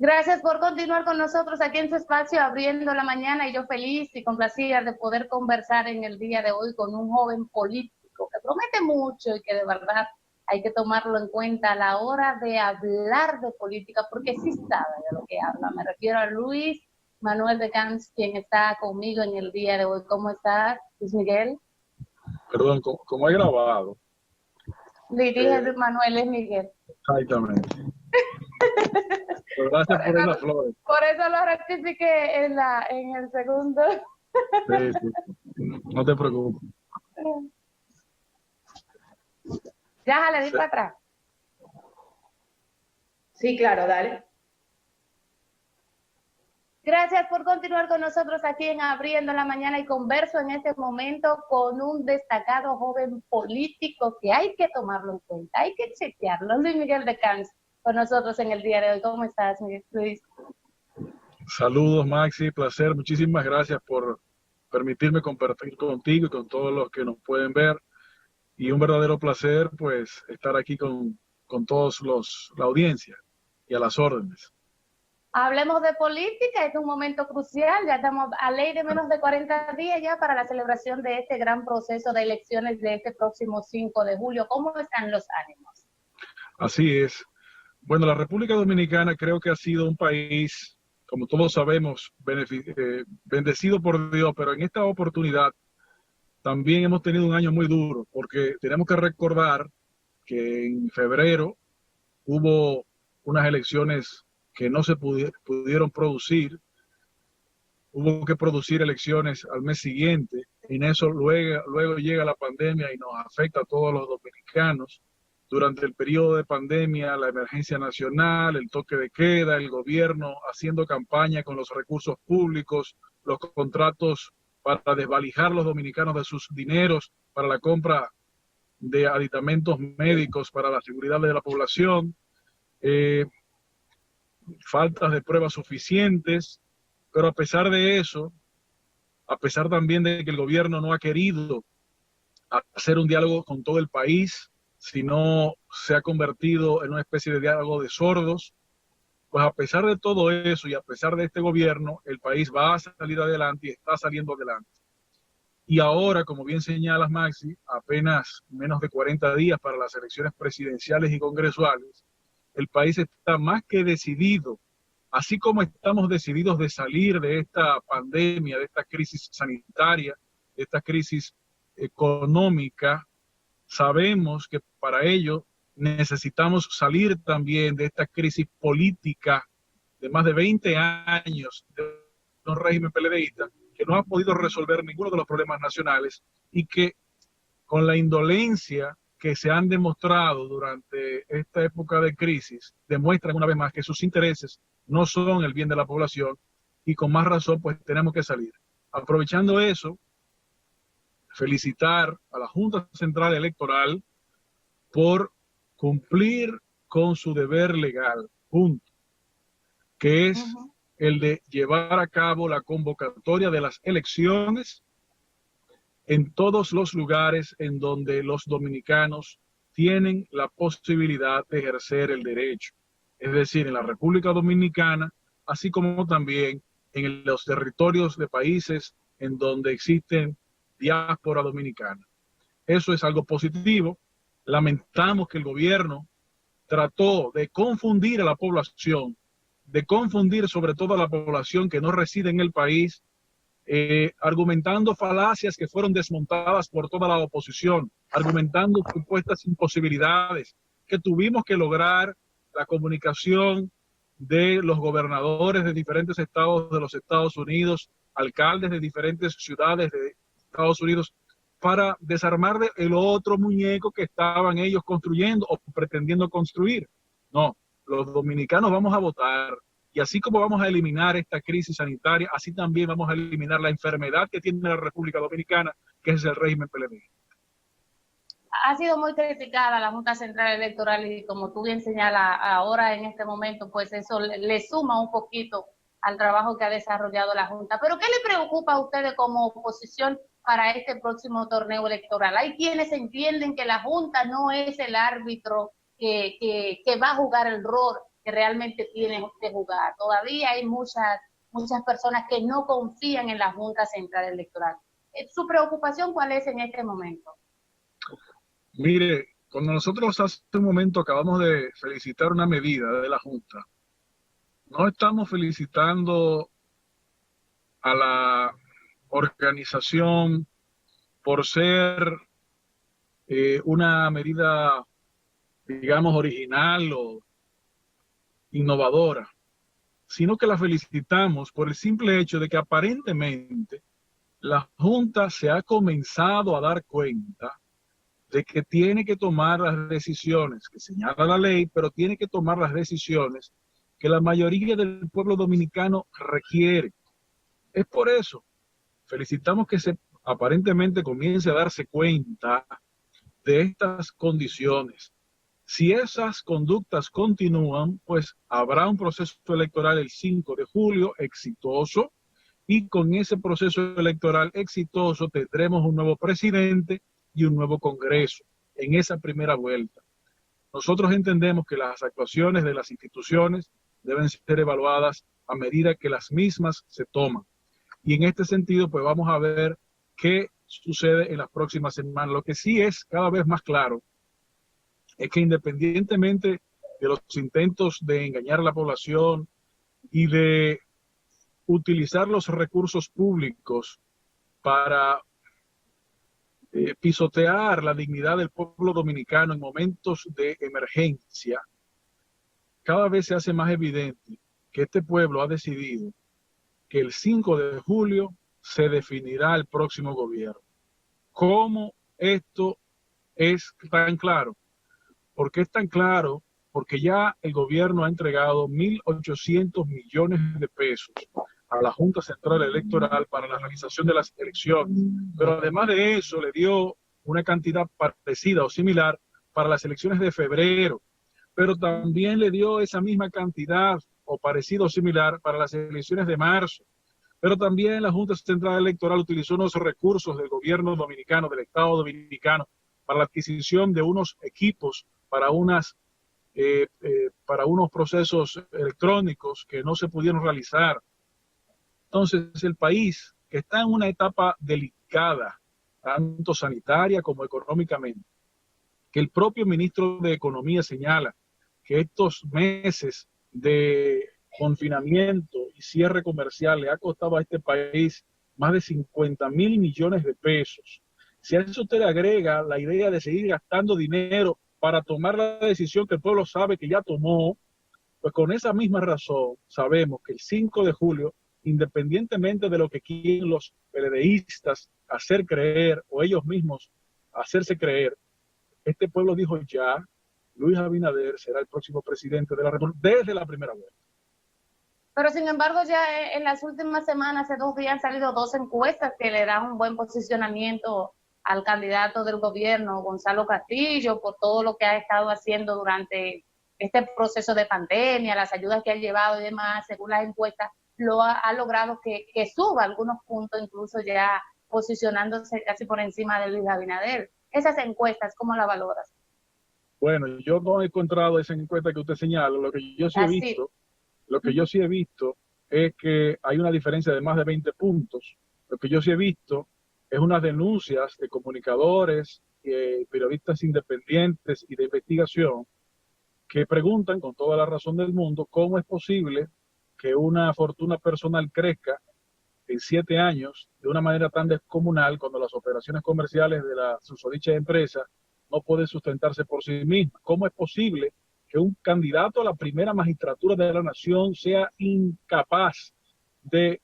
Gracias por continuar con nosotros aquí en su espacio Abriendo la Mañana, y yo feliz y complacida de poder conversar en el día de hoy con un joven político que promete mucho y que de verdad hay que tomarlo en cuenta a la hora de hablar de política, porque sí sabe de lo que habla. Me refiero a Luis Manuel de Camps, quien está conmigo en el día de hoy. ¿Cómo estás, Luis Miguel? Perdón, como he grabado. Le dije Luis Manuel, es Miguel. Exactamente. Pero gracias por esas flores. Por eso lo rectifiqué en el segundo. Sí, sí. No te preocupes. Ya, le di para atrás. Sí, claro, dale. Gracias por continuar con nosotros aquí en Abriendo la Mañana, y converso en este momento con un destacado joven político que hay que tomarlo en cuenta, hay que chequearlo. Luis Miguel de Camps con nosotros en el día de hoy. ¿Cómo estás, Luis? Saludos, Maxi, placer. Muchísimas gracias por permitirme compartir contigo y con todos los que nos pueden ver. Y un verdadero placer, pues, estar aquí con todos la audiencia y a las órdenes. Hablemos de política, es un momento crucial, ya estamos a ley de menos de 40 días ya para la celebración de este gran proceso de elecciones de este próximo 5 de julio. ¿Cómo están los ánimos? Así es. Bueno, la República Dominicana creo que ha sido un país, como todos sabemos, bendecido por Dios, pero en esta oportunidad también hemos tenido un año muy duro, porque tenemos que recordar que en febrero hubo unas elecciones que no se pudieron producir. Hubo que producir elecciones al mes siguiente, y en eso luego llega la pandemia y nos afecta a todos los dominicanos. Durante el periodo de pandemia, la emergencia nacional, el toque de queda, el gobierno haciendo campaña con los recursos públicos, los contratos para desvalijar a los dominicanos de sus dineros para la compra de aditamentos médicos para la seguridad de la población, faltas de pruebas suficientes, pero a pesar de eso, a pesar también de que el gobierno no ha querido hacer un diálogo con todo el país, sino se ha convertido en una especie de diálogo de sordos, pues a pesar de todo eso y a pesar de este gobierno, el país va a salir adelante y está saliendo adelante. Y ahora, como bien señalas, Maxi, apenas menos de 40 días para las elecciones presidenciales y congresuales, el país está más que decidido, así como estamos decididos de salir de esta pandemia, de esta crisis sanitaria, de esta crisis económica. Sabemos que para ello necesitamos salir también de esta crisis política de más de 20 años de un régimen PLDista que no ha podido resolver ninguno de los problemas nacionales, y que con la indolencia que se han demostrado durante esta época de crisis, demuestran una vez más que sus intereses no son el bien de la población, y con más razón pues tenemos que salir. Aprovechando eso, felicitar a la Junta Central Electoral por cumplir con su deber legal, punto, que es el de llevar a cabo la convocatoria de las elecciones en todos los lugares en donde los dominicanos tienen la posibilidad de ejercer el derecho, es decir, en la República Dominicana, así como también en los territorios de países en donde existen diáspora dominicana. Eso es algo positivo. Lamentamos que el gobierno trató de confundir a la población, de confundir sobre todo a la población que no reside en el país, argumentando falacias que fueron desmontadas por toda la oposición, argumentando supuestas imposibilidades, que tuvimos que lograr la comunicación de los gobernadores de diferentes estados de los Estados Unidos, alcaldes de diferentes ciudades de Estados Unidos, para desarmar el otro muñeco que estaban ellos construyendo o pretendiendo construir. No, los dominicanos vamos a votar, y así como vamos a eliminar esta crisis sanitaria, así también vamos a eliminar la enfermedad que tiene la República Dominicana, que es el régimen PLD. Ha sido muy criticada la Junta Central Electoral, y como tú bien señalas ahora en este momento, pues eso le suma un poquito al trabajo que ha desarrollado la Junta. Pero ¿qué le preocupa a ustedes como oposición para este próximo torneo electoral? Hay quienes entienden que la Junta no es el árbitro que va a jugar el rol que realmente tiene que jugar. Todavía hay muchas personas que no confían en la Junta Central Electoral. ¿Su preocupación cuál es en este momento? Mire, cuando nosotros hace un momento acabamos de felicitar una medida de la Junta, no estamos felicitando a la organización por ser una medida, digamos, original o innovadora, sino que la felicitamos por el simple hecho de que aparentemente la Junta se ha comenzado a dar cuenta de que tiene que tomar las decisiones que señala la ley, pero tiene que tomar las decisiones que la mayoría del pueblo dominicano requiere. Es por eso, felicitamos que se aparentemente comience a darse cuenta de estas condiciones. Si esas conductas continúan, pues habrá un proceso electoral el 5 de julio exitoso, y con ese proceso electoral exitoso tendremos un nuevo presidente y un nuevo Congreso en esa primera vuelta. Nosotros entendemos que las actuaciones de las instituciones deben ser evaluadas a medida que las mismas se toman. Y en este sentido, pues vamos a ver qué sucede en las próximas semanas. Lo que sí es cada vez más claro es que independientemente de los intentos de engañar a la población y de utilizar los recursos públicos para pisotear la dignidad del pueblo dominicano en momentos de emergencia, cada vez se hace más evidente que este pueblo ha decidido que el 5 de julio se definirá el próximo gobierno. ¿Cómo esto es tan claro? ¿Por qué es tan claro? Porque ya el gobierno ha entregado 1.800 millones de pesos a la Junta Central Electoral para la realización de las elecciones. Pero además de eso, le dio una cantidad parecida o similar para las elecciones de febrero. Pero también le dio esa misma cantidad o parecido o similar para las elecciones de marzo. Pero también la Junta Central Electoral utilizó unos recursos del gobierno dominicano, del Estado dominicano, para la adquisición de unos equipos para unos procesos electrónicos que no se pudieron realizar. Entonces, el país, que está en una etapa delicada, tanto sanitaria como económicamente, que el propio ministro de Economía señala que estos meses de confinamiento y cierre comercial le ha costado a este país más de 50.000 millones de pesos. Si a eso usted le agrega la idea de seguir gastando dinero para tomar la decisión que el pueblo sabe que ya tomó, pues con esa misma razón sabemos que el 5 de julio, independientemente de lo que quieren los PLDistas hacer creer o ellos mismos hacerse creer, este pueblo dijo ya, Luis Abinader será el próximo presidente de la República desde la primera vuelta. Pero sin embargo ya en las últimas semanas, hace 2 días, han salido 2 encuestas que le dan un buen posicionamiento al candidato del gobierno, Gonzalo Castillo, por todo lo que ha estado haciendo durante este proceso de pandemia, las ayudas que ha llevado y demás. Según las encuestas, ha logrado que suba algunos puntos, incluso ya posicionándose casi por encima de Luis Abinader. Esas encuestas, ¿cómo las valoras? Bueno, yo no he encontrado esa encuesta que usted señala. Lo que yo sí he visto es que hay una diferencia de más de 20 puntos. Lo que yo sí he visto es unas denuncias de comunicadores, periodistas independientes y de investigación que preguntan con toda la razón del mundo cómo es posible que una fortuna personal crezca en 7 años de una manera tan descomunal cuando las operaciones comerciales de la susodicha empresa no pueden sustentarse por sí mismas. ¿Cómo es posible que un candidato a la primera magistratura de la nación sea incapaz de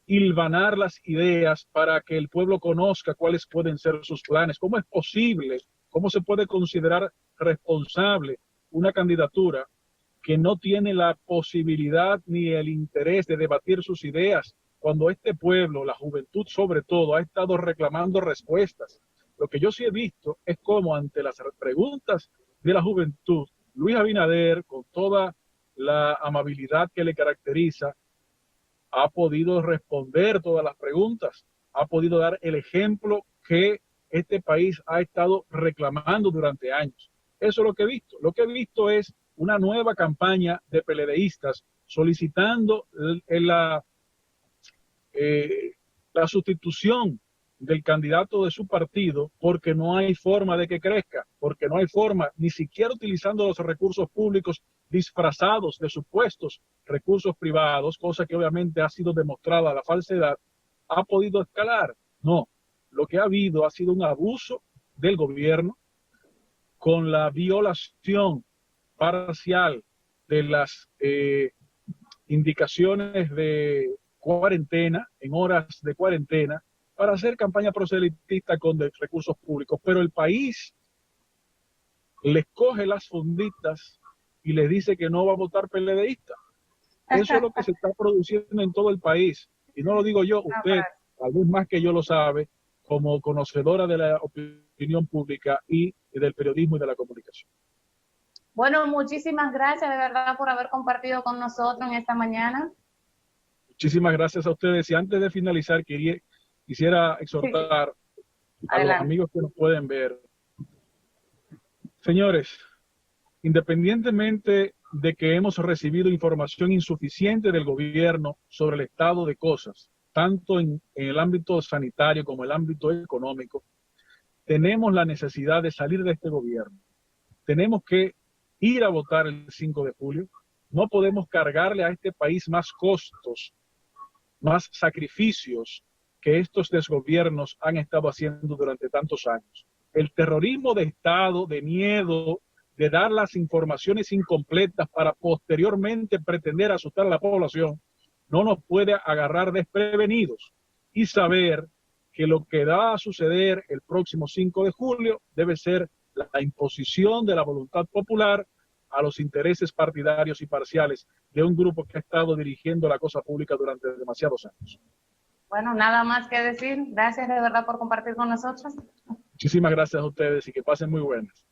hilvanar las ideas para que el pueblo conozca cuáles pueden ser sus planes? ¿Cómo es posible? ¿Cómo se puede considerar responsable una candidatura que no tiene la posibilidad ni el interés de debatir sus ideas, cuando este pueblo, la juventud sobre todo, ha estado reclamando respuestas? Lo que yo sí he visto es cómo ante las preguntas de la juventud, Luis Abinader, con toda la amabilidad que le caracteriza, ha podido responder todas las preguntas, ha podido dar el ejemplo que este país ha estado reclamando durante años. Eso es lo que he visto. Lo que he visto es una nueva campaña de PLDistas solicitando la sustitución del candidato de su partido, porque no hay forma de que crezca, porque no hay forma, ni siquiera utilizando los recursos públicos disfrazados de supuestos recursos privados, cosa que obviamente ha sido demostrada la falsedad, ha podido escalar. No, lo que ha habido ha sido un abuso del gobierno con la violación parcial de las indicaciones de cuarentena, en horas de cuarentena, para hacer campaña proselitista con recursos públicos. Pero el país les coge las funditas y les dice que no va a votar PLDista. Eso es lo que se está produciendo en todo el país. Y no lo digo yo, usted, tal vez más que yo lo sabe, como conocedora de la opinión pública y del periodismo y de la comunicación. Bueno, muchísimas gracias de verdad por haber compartido con nosotros en esta mañana. Muchísimas gracias a ustedes. Y antes de finalizar, quisiera exhortar a los amigos que nos pueden ver. Señores, independientemente de que hemos recibido información insuficiente del gobierno sobre el estado de cosas, tanto en el ámbito sanitario como en el ámbito económico, tenemos la necesidad de salir de este gobierno. Tenemos que ir a votar el 5 de julio. No podemos cargarle a este país más costos, más sacrificios que estos desgobiernos han estado haciendo durante tantos años. El terrorismo de Estado, de miedo, de dar las informaciones incompletas para posteriormente pretender asustar a la población, no nos puede agarrar desprevenidos y saber que lo que va a suceder el próximo 5 de julio debe ser la imposición de la voluntad popular a los intereses partidarios y parciales de un grupo que ha estado dirigiendo la cosa pública durante demasiados años. Bueno, nada más que decir. Gracias de verdad por compartir con nosotros. Muchísimas gracias a ustedes y que pasen muy buenas.